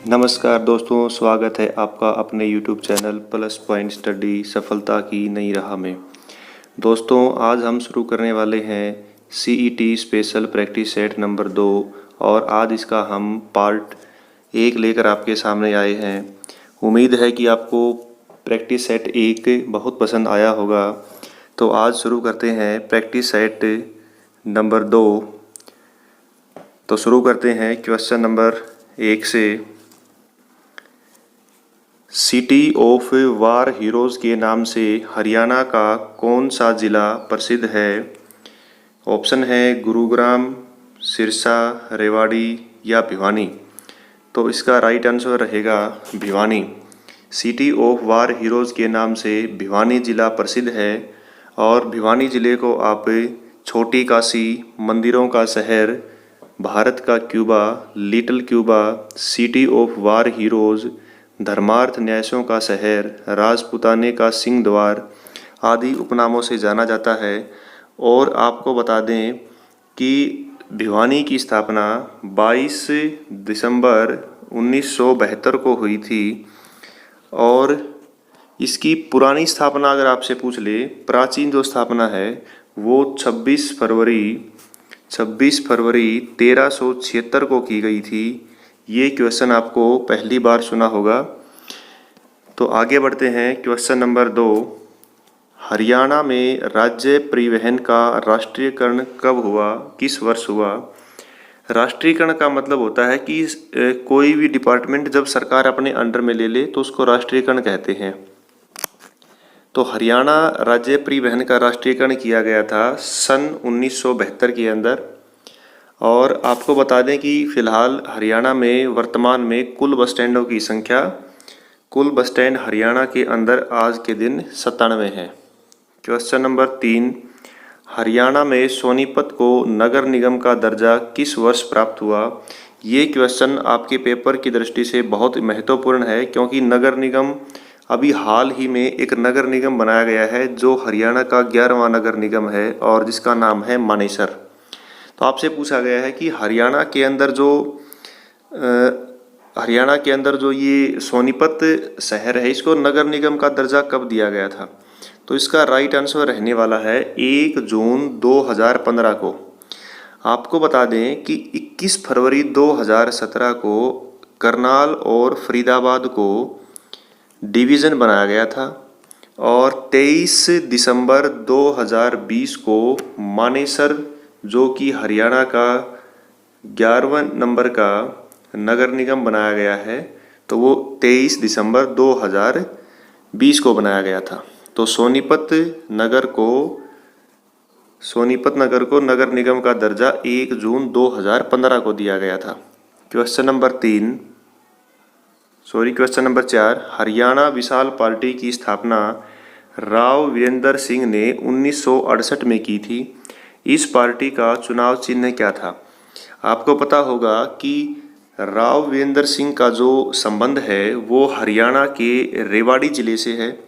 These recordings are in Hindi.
नमस्कार दोस्तों, स्वागत है आपका अपने YouTube channel plus point study सफलता की नई राह में। दोस्तों, आज हम शुरू करने वाले हैं CET special practice set number 2 और आज इसका हम पार्ट 1 लेकर आपके सामने आए हैं। उम्मीद है कि आपको प्रैक्टिस सेट 1 बहुत पसंद आया होगा। तो आज शुरू करते हैं प्रैक्टिस सेट नंबर 2। तो शुरू करते हैं क्वेश्चन नंबर 1 से। सिटी ऑफ वार हीरोज़ के नाम से हरियाणा का कौन सा ज़िला प्रसिद्ध है? ऑप्शन है गुरुग्राम, सिरसा, रेवाड़ी या भिवानी। तो इसका राइट आंसर रहेगा Bhiwani. City of war heroes के नाम से भिवानी ज़िला प्रसिद्ध है और भिवानी ज़िले को आप छोटी काशी, मंदिरों का शहर, भारत का Cuba, little Cuba, city of war heroes, धर्मार्थ न्यासों का शहर, राजपुताने का सिंह द्वार आदि उपनामों से जाना जाता है। और आपको बता दें कि भिवानी की स्थापना 22 दिसंबर 1972 को हुई थी और इसकी पुरानी स्थापना अगर आपसे पूछ ले, प्राचीन जो स्थापना है वो 26 फरवरी 1376 को की गई थी। ये क्वेश्चन आपको पहली बार सुना होगा। तो आगे बढ़ते हैं क्वेश्चन नंबर 2। हरियाणा में राज्य परिवहन का राष्ट्रीयकरण कब हुआ, किस वर्ष हुआ? राष्ट्रीयकरण का मतलब होता है कि कोई भी डिपार्टमेंट जब सरकार अपने अंडर में ले ले तो उसको राष्ट्रीयकरण कहते हैं। तो हरियाणा राज्य परिवहन का राष्ट्रीयकरण किया गया था सन 1972 के अंदर। और आपको बता दें कि फ़िलहाल हरियाणा में वर्तमान में कुल बस स्टैंड हरियाणा के अंदर आज के दिन 97 है। Question number 3। हरियाणा में सोनीपत को नगर निगम का दर्जा किस वर्ष प्राप्त हुआ? ये क्वेश्चन आपके पेपर की दृष्टि से बहुत महत्वपूर्ण है क्योंकि नगर निगम अभी हाल ही में एक नगर निगम बनाया गया है जो हरियाणा का 11वां नगर निगम है और जिसका नाम है मानेसर। तो आपसे पूछा गया है कि हरियाणा के अंदर जो ये सोनीपत शहर है इसको नगर निगम का दर्जा कब दिया गया था? तो इसका राइट आंसर रहने वाला है 1 जून 2015 को। आपको बता दें कि 21 फरवरी 2017 को करनाल और फरीदाबाद को डिवीज़न बनाया गया था और 23 दिसंबर 2020 को मानेसर, जो कि हरियाणा का 11वें नंबर का नगर निगम बनाया गया है, तो वो 23 दिसंबर 2020 को बनाया गया था। तो सोनीपत नगर को नगर निगम का दर्जा 1 जून 2015 को दिया गया था। Question number 4। हरियाणा विशाल पार्टी की स्थापना राव वीरेंद्र सिंह ने 1968 में की थी। इस पार्टी का चुनाव चिन्ह क्या था? आपको पता होगा कि राव वीरेंद्र सिंह का जो संबंध है वो हरियाणा के रेवाड़ी ज़िले से है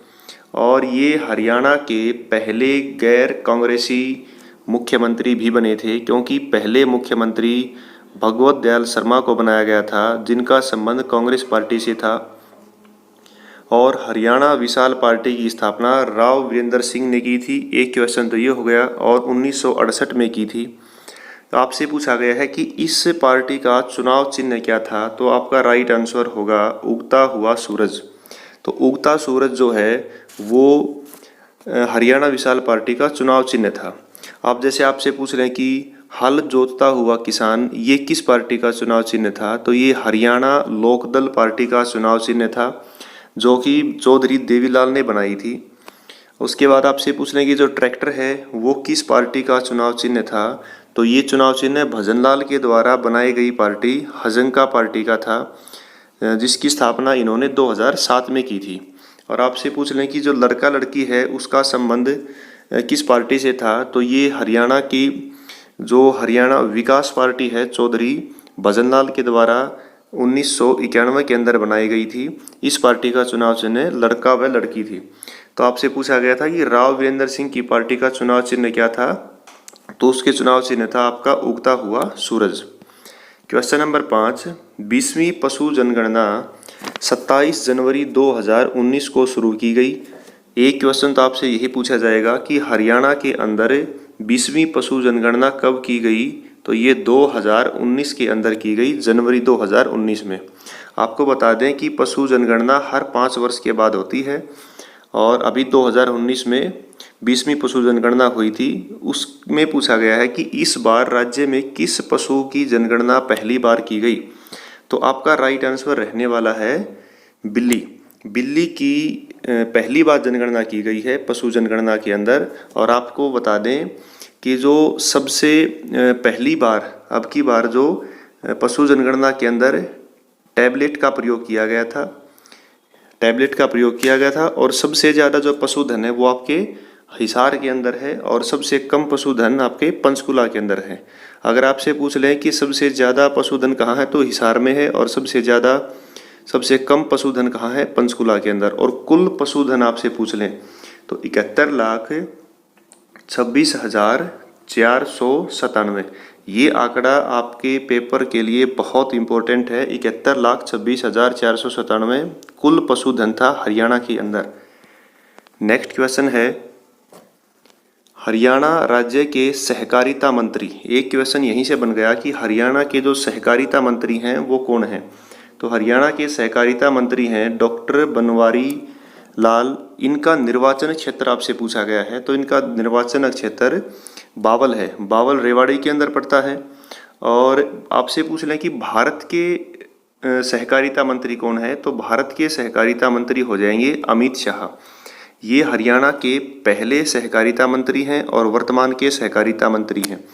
और ये हरियाणा के पहले गैर कांग्रेसी मुख्यमंत्री भी बने थे क्योंकि पहले मुख्यमंत्री भगवत दयाल शर्मा को बनाया गया था जिनका संबंध कांग्रेस पार्टी से था। और हरियाणा विशाल पार्टी की स्थापना राव वीरेंद्र सिंह ने की थी। एक क्वेश्चन तो ये हो गया। और 1968 में की थी। तो आपसे पूछा गया है कि इस पार्टी का चुनाव चिन्ह क्या था? तो आपका राइट आंसर होगा उगता हुआ सूरज। तो उगता सूरज जो है वो हरियाणा विशाल पार्टी का चुनाव चिन्ह था। अब जैसे आपसे पूछ रहे हैं कि हल जोतता हुआ किसान, ये किस पार्टी का चुनाव चिन्ह था? तो ये हरियाणा लोकदल पार्टी का चुनाव चिन्ह था जो कि चौधरी देवीलाल ने बनाई थी। उसके बाद आपसे पूछ रहे हैं कि जो ट्रैक्टर है वो किस पार्टी का चुनाव चिन्ह था? तो ये चुनाव चिन्ह भजनलाल के द्वारा बनाई गई पार्टी हजंका पार्टी का था जिसकी स्थापना इन्होंने 2007 में की थी। और आपसे पूछ लें कि जो लड़का लड़की है उसका संबंध किस पार्टी से था? तो ये हरियाणा की जो हरियाणा विकास पार्टी है चौधरी भजनलाल के द्वारा 1991 के अंदर बनाई गई थी। इस पार्टी का चुनाव चिन्ह लड़का व लड़की थी। तो आपसे पूछा गया था कि राव वीरेंद्र सिंह की पार्टी का चुनाव चिन्ह क्या था? तो उसके चुनाव चिन्ह था आपका उगता हुआ सूरज। क्वेश्चन नंबर 5, 20वीं पशु जनगणना 27 जनवरी 2019 को शुरू की गई। एक क्वेश्चन तो आपसे यही पूछा जाएगा कि हरियाणा के अंदर 20वीं पशु जनगणना कब की गई, तो ये 2019 के अंदर की गई, जनवरी 2019 में। आपको बता दें कि पशु जनगणना हर 5 वर्ष के बाद होती है और अभी 2019 में 20वीं पशु जनगणना हुई थी। उसमें पूछा गया है कि इस बार राज्य में किस पशु की जनगणना पहली बार की गई, तो आपका राइट आंसर रहने वाला है बिल्ली। बिल्ली की पहली बार जनगणना की गई है पशु जनगणना के अंदर। और आपको बता दें कि जो सबसे पहली बार अब की बार जो पशु जनगणना के अंदर टैबलेट का प्रयोग किया गया था और सबसे ज़्यादा जो पशुधन है वो आपके हिसार के अंदर है और सबसे कम पशुधन आपके पंचकुला के अंदर है। अगर आपसे पूछ लें कि सबसे ज़्यादा पशुधन कहाँ है, तो हिसार में है, और सबसे कम पशुधन कहाँ है, पंचकुला के अंदर। और कुल पशुधन आपसे पूछ लें तो 71,26,497। ये आंकड़ा आपके पेपर के लिए बहुत इंपॉर्टेंट है। 71,26,497 कुल पशुधन था हरियाणा के अंदर। नेक्स्ट क्वेश्चन है, हरियाणा राज्य के सहकारिता मंत्री। एक क्वेश्चन यहीं से बन गया कि हरियाणा के जो सहकारिता मंत्री हैं वो कौन हैं। तो हरियाणा के सहकारिता मंत्री हैं डॉक्टर बनवारी लाल। इनका निर्वाचन क्षेत्र आपसे पूछा गया है, तो इनका निर्वाचन क्षेत्र बावल है। बावल रेवाड़ी के अंदर पड़ता है। और आपसे पूछ लें कि भारत के सहकारिता मंत्री कौन है, तो भारत के सहकारिता मंत्री हो जाएंगे अमित शाह। ये हरियाणा के पहले सहकारिता मंत्री हैं और वर्तमान के सहकारिता मंत्री हैं।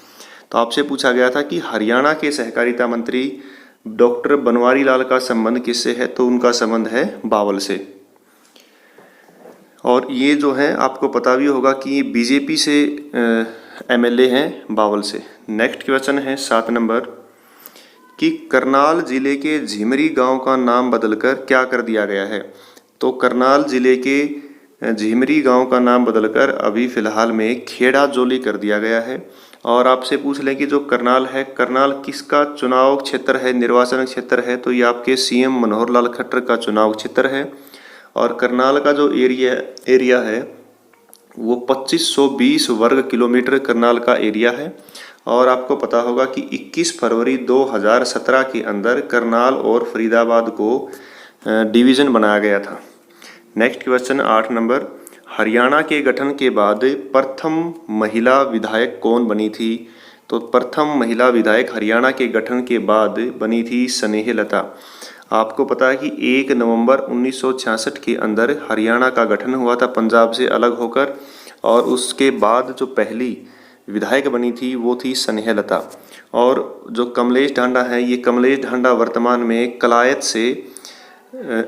तो आपसे पूछा गया था कि हरियाणा के सहकारिता मंत्री डॉक्टर बनवारी लाल का संबंध किससे है, तो उनका संबंध है बावल से। और ये जो है आपको पता भी होगा कि बीजेपी से एमएलए हैं बावल से। नेक्स्ट क्वेश्चन है 7 नंबर कि करनाल जिले के झिमरी गांव का नाम बदलकर क्या कर दिया गया है। तो करनाल जिले के झिमरी गांव का नाम बदलकर अभी फिलहाल में खेड़ा जोली कर दिया गया है। और आपसे पूछ लें कि जो करनाल है, करनाल किसका चुनाव क्षेत्र है, निर्वाचन क्षेत्र है, तो ये आपके सीएम मनोहर लाल खट्टर का चुनाव क्षेत्र है। और करनाल का जो एरिया है वो 2520 वर्ग किलोमीटर करनाल का एरिया है। और आपको पता होगा कि 21 फरवरी 2017 के अंदर करनाल और फरीदाबाद को डिवीज़न बनाया गया था। नेक्स्ट क्वेश्चन 8 नंबर, हरियाणा के गठन के बाद प्रथम महिला विधायक कौन बनी थी। तो प्रथम महिला विधायक हरियाणा के गठन के बाद बनी थी स्नेहलता। आपको पता है कि 1 नवंबर 1966 के अंदर हरियाणा का गठन हुआ था पंजाब से अलग होकर, और उसके बाद जो पहली विधायक बनी थी वो थी स्नेहलता। और जो कमलेश ढांडा है, ये कमलेश ढांडा वर्तमान में कलायत से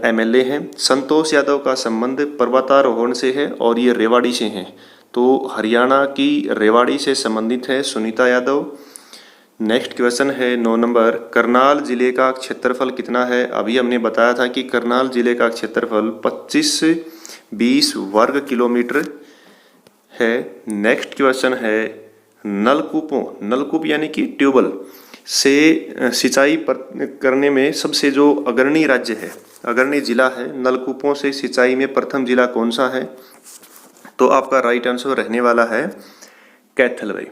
एमएलए हैं। संतोष यादव का संबंध पर्वतारोहण से है और ये रेवाड़ी से हैं। तो हरियाणा की रेवाड़ी से संबंधित है सुनीता यादव। नेक्स्ट क्वेश्चन है 9 नंबर, करनाल जिले का क्षेत्रफल कितना है। अभी हमने बताया था कि करनाल जिले का क्षेत्रफल 2520 वर्ग किलोमीटर है। नेक्स्ट क्वेश्चन है, नलकूप यानी कि ट्यूबवेल से सिंचाई करने में सबसे जो अग्रणी राज्य है, अग्रणी जिला है नलकूपों से सिंचाई में, प्रथम जिला कौन सा है। तो आपका राइट आंसर रहने वाला है कैथल भाई।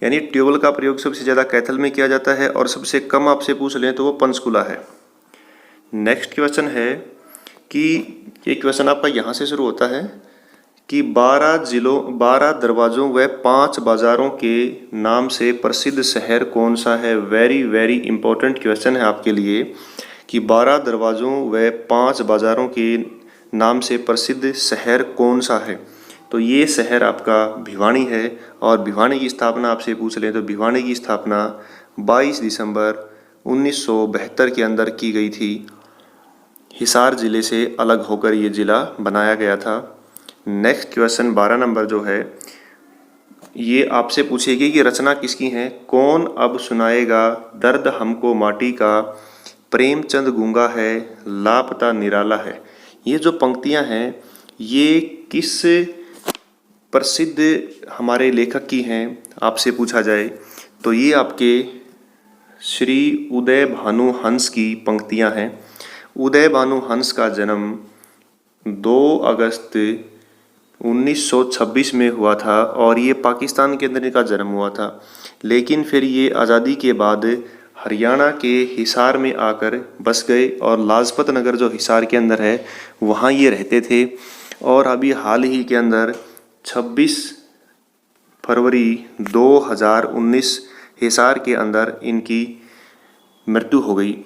यानी ट्यूबवेल का प्रयोग सबसे ज़्यादा कैथल में किया जाता है और सबसे कम आपसे पूछ लें तो वो पंचकुला है। नेक्स्ट क्वेश्चन है कि ये क्वेश्चन आपका यहाँ से शुरू होता है कि 12 दरवाज़ों व 5 बाज़ारों के नाम से प्रसिद्ध शहर कौन सा है। वेरी वेरी इंपॉर्टेंट क्वेश्चन है आपके लिए कि 12 दरवाज़ों व 5 बाज़ारों के नाम से प्रसिद्ध शहर कौन सा है। तो ये शहर आपका भिवानी है। और भिवानी की स्थापना आपसे पूछ लें तो भिवानी की स्थापना 22 दिसंबर 1972 के अंदर की गई थी। हिसार ज़िले से अलग होकर ये ज़िला बनाया गया था। नेक्स्ट क्वेश्चन 12 नंबर जो है ये आपसे पूछेगी कि रचना किसकी है। कौन अब सुनाएगा दर्द हमको माटी का, प्रेमचंद गूंगा है, लापता निराला है। ये जो पंक्तियां हैं ये किस प्रसिद्ध हमारे लेखक की हैं आपसे पूछा जाए तो ये आपके श्री उदय भानु हंस की पंक्तियां हैं। उदय भानु हंस का जन्म 2 अगस्त 1926 में हुआ था और ये पाकिस्तान के अंदर इनका जन्म हुआ था, लेकिन फिर ये आज़ादी के बाद हरियाणा के हिसार में आकर बस गए और लाजपत नगर जो हिसार के अंदर है वहाँ ये रहते थे। और अभी हाल ही के अंदर 26 फरवरी 2019 हिसार के अंदर इनकी मृत्यु हो गई।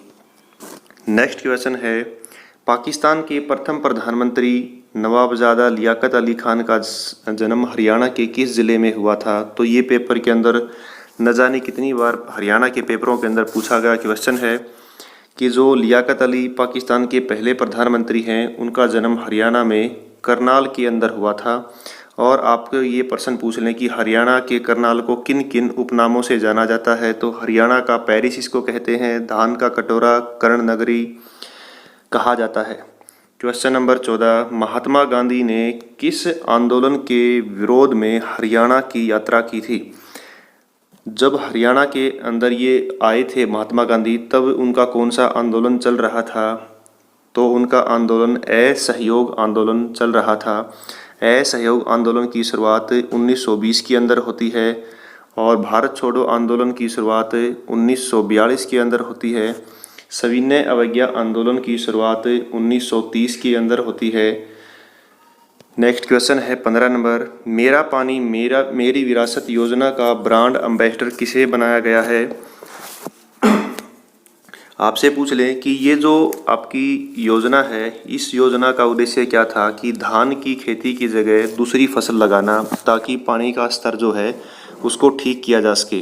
नेक्स्ट क्वेश्चन है, पाकिस्तान के प्रथम प्रधानमंत्री नवाबजादा लियाकत अली खान का जन्म हरियाणा के किस ज़िले में हुआ था? तो ये पेपर के अंदर न जाने कितनी बार हरियाणा के पेपरों के अंदर पूछा गया क्वेश्चन है कि जो लियाकत अली पाकिस्तान के पहले प्रधानमंत्री हैं उनका जन्म हरियाणा में करनाल के अंदर हुआ था। और आपको ये प्रश्न पूछ लें कि हरियाणा के करनाल को किन किन उपनामों से जाना जाता है, तो हरियाणा का पेरिस इसको कहते हैं, धान का कटोरा, कर्ण नगरी कहा जाता है। क्वेश्चन नंबर 14, महात्मा गांधी ने किस आंदोलन के विरोध में हरियाणा की यात्रा की थी? जब हरियाणा के अंदर ये आए थे महात्मा गांधी तब उनका कौन सा आंदोलन चल रहा था? तो उनका आंदोलन असहयोग आंदोलन चल रहा था। असहयोग आंदोलन की शुरुआत 1920 के अंदर होती है और भारत छोड़ो आंदोलन की शुरुआत 1942 के अंदर होती है। सविनय अवज्ञा आंदोलन की शुरुआत 1930 के अंदर होती है। नेक्स्ट क्वेश्चन है 15 नंबर, मेरा पानी मेरी विरासत योजना का ब्रांड एम्बेसडर किसे बनाया गया है? आपसे पूछ लें कि ये जो आपकी योजना है इस योजना का उद्देश्य क्या था कि धान की खेती की जगह दूसरी फसल लगाना ताकि पानी का स्तर जो है उसको ठीक किया जा सके।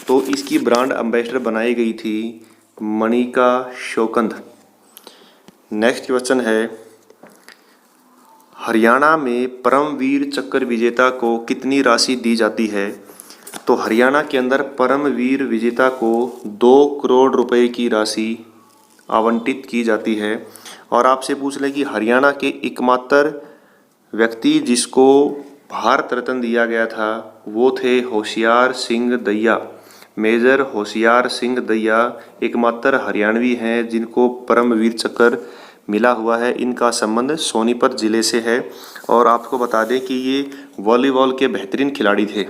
तो इसकी ब्रांड एम्बेसडर बनाई गई थी मणिका शोकंद। नेक्स्ट क्वेश्चन है, हरियाणा में परमवीर चक्र विजेता को कितनी राशि दी जाती है? तो हरियाणा के अंदर परमवीर विजेता को 2 करोड़ रुपए की राशि आवंटित की जाती है। और आपसे पूछ लें कि हरियाणा के एकमात्र व्यक्ति जिसको भारत रत्न दिया गया था वो थे होशियार सिंह दहिया। मेजर होशियार सिंह दहिया एकमात्र हरियाणवी हैं जिनको परमवीर चक्र मिला हुआ है। इनका संबंध सोनीपत ज़िले से है और आपको बता दें कि ये वॉलीबॉल के बेहतरीन खिलाड़ी थे।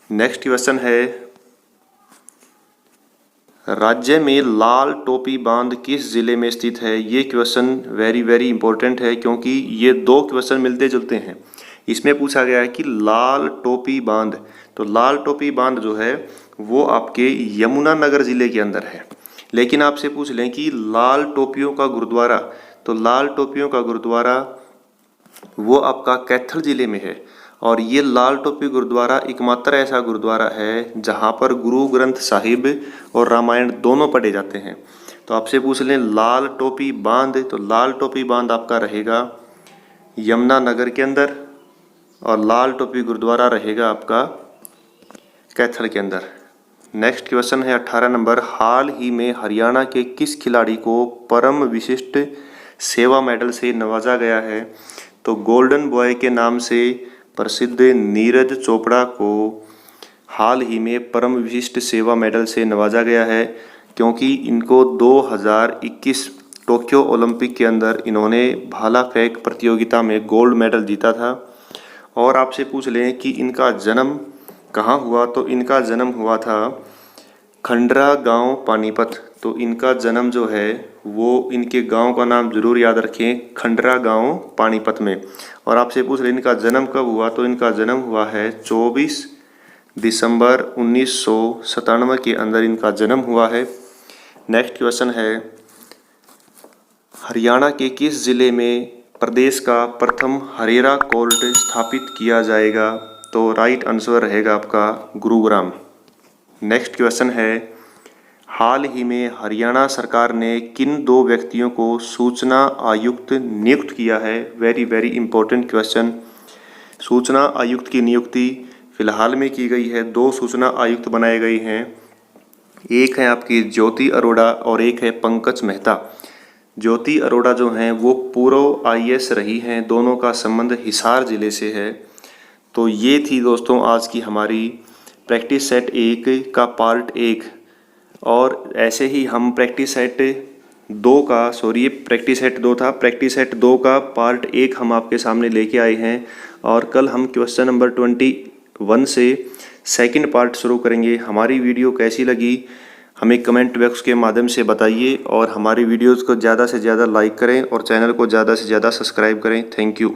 नेक्स्ट क्वेश्चन है, राज्य में लाल टोपी बांध किस जिले में स्थित है? ये क्वेश्चन वेरी इंपॉर्टेंट है क्योंकि ये 2 क्वेश्चन मिलते जुलते हैं। इसमें पूछा गया है कि लाल टोपी बांध, तो लाल टोपी बांध जो है वो आपके यमुनानगर ज़िले के अंदर है। लेकिन आपसे पूछ लें कि लाल टोपियों का गुरुद्वारा, तो लाल टोपियों का गुरुद्वारा वो आपका कैथल ज़िले में है। और ये लाल टोपी गुरुद्वारा एकमात्र ऐसा गुरुद्वारा है जहाँ पर गुरु ग्रंथ साहिब और रामायण दोनों पढ़े जाते हैं। तो आपसे पूछ लें लाल टोपी बांध, तो लाल टोपी बांध आपका रहेगा यमुनानगर के अंदर और लाल टोपी गुरुद्वारा रहेगा आपका कैथल के अंदर। नेक्स्ट क्वेश्चन है 18 नंबर, हाल ही में हरियाणा के किस खिलाड़ी को परम विशिष्ट सेवा मेडल से नवाजा गया है? तो गोल्डन बॉय के नाम से प्रसिद्ध नीरज चोपड़ा को हाल ही में परम विशिष्ट सेवा मेडल से नवाजा गया है क्योंकि इनको 2021 टोक्यो ओलंपिक के अंदर इन्होंने भाला फेंक प्रतियोगिता में गोल्ड मेडल जीता था। और आपसे पूछ लें कि इनका जन्म कहाँ हुआ? तो इनका जन्म हुआ था खंडरा गांव पानीपत। तो इनका जन्म जो है वो इनके गांव का नाम जरूर याद रखें, खंडरा गांव पानीपत में। और आपसे पूछ रहे इनका जन्म कब हुआ? तो इनका जन्म हुआ है 24 दिसंबर 1997 के अंदर इनका जन्म हुआ है। नेक्स्ट क्वेश्चन है, हरियाणा के किस जिले में प्रदेश का प्रथम हरेरा कोर्ट स्थापित किया जाएगा? तो राइट आंसर रहेगा आपका गुरुग्राम। नेक्स्ट क्वेश्चन है, हाल ही में हरियाणा सरकार ने किन 2 व्यक्तियों को सूचना आयुक्त नियुक्त किया है? Very important question. सूचना आयुक्त की नियुक्ति फिलहाल में की गई है। 2 सूचना आयुक्त बनाए गए हैं, एक है आपकी ज्योति अरोड़ा और एक है पंकज मेहता। ज्योति अरोड़ा जो हैं वो पूर्व IAS रही हैं। दोनों का संबंध हिसार ज़िले से है। तो ये थी दोस्तों आज की हमारी प्रैक्टिस सेट 1 का पार्ट 1। और ऐसे ही हम प्रैक्टिस सेट 2 का, सॉरी ये प्रैक्टिस सेट 2 था, प्रैक्टिस सेट 2 का पार्ट 1 हम आपके सामने लेके आए हैं। और कल हम क्वेश्चन नंबर 21 से सेकंड पार्ट शुरू करेंगे। हमारी वीडियो कैसी लगी हमें कमेंट बॉक्स के माध्यम से बताइए और हमारी वीडियोज़ को ज़्यादा से ज़्यादा लाइक करें और चैनल को ज़्यादा से ज़्यादा सब्सक्राइब करें। Thank you.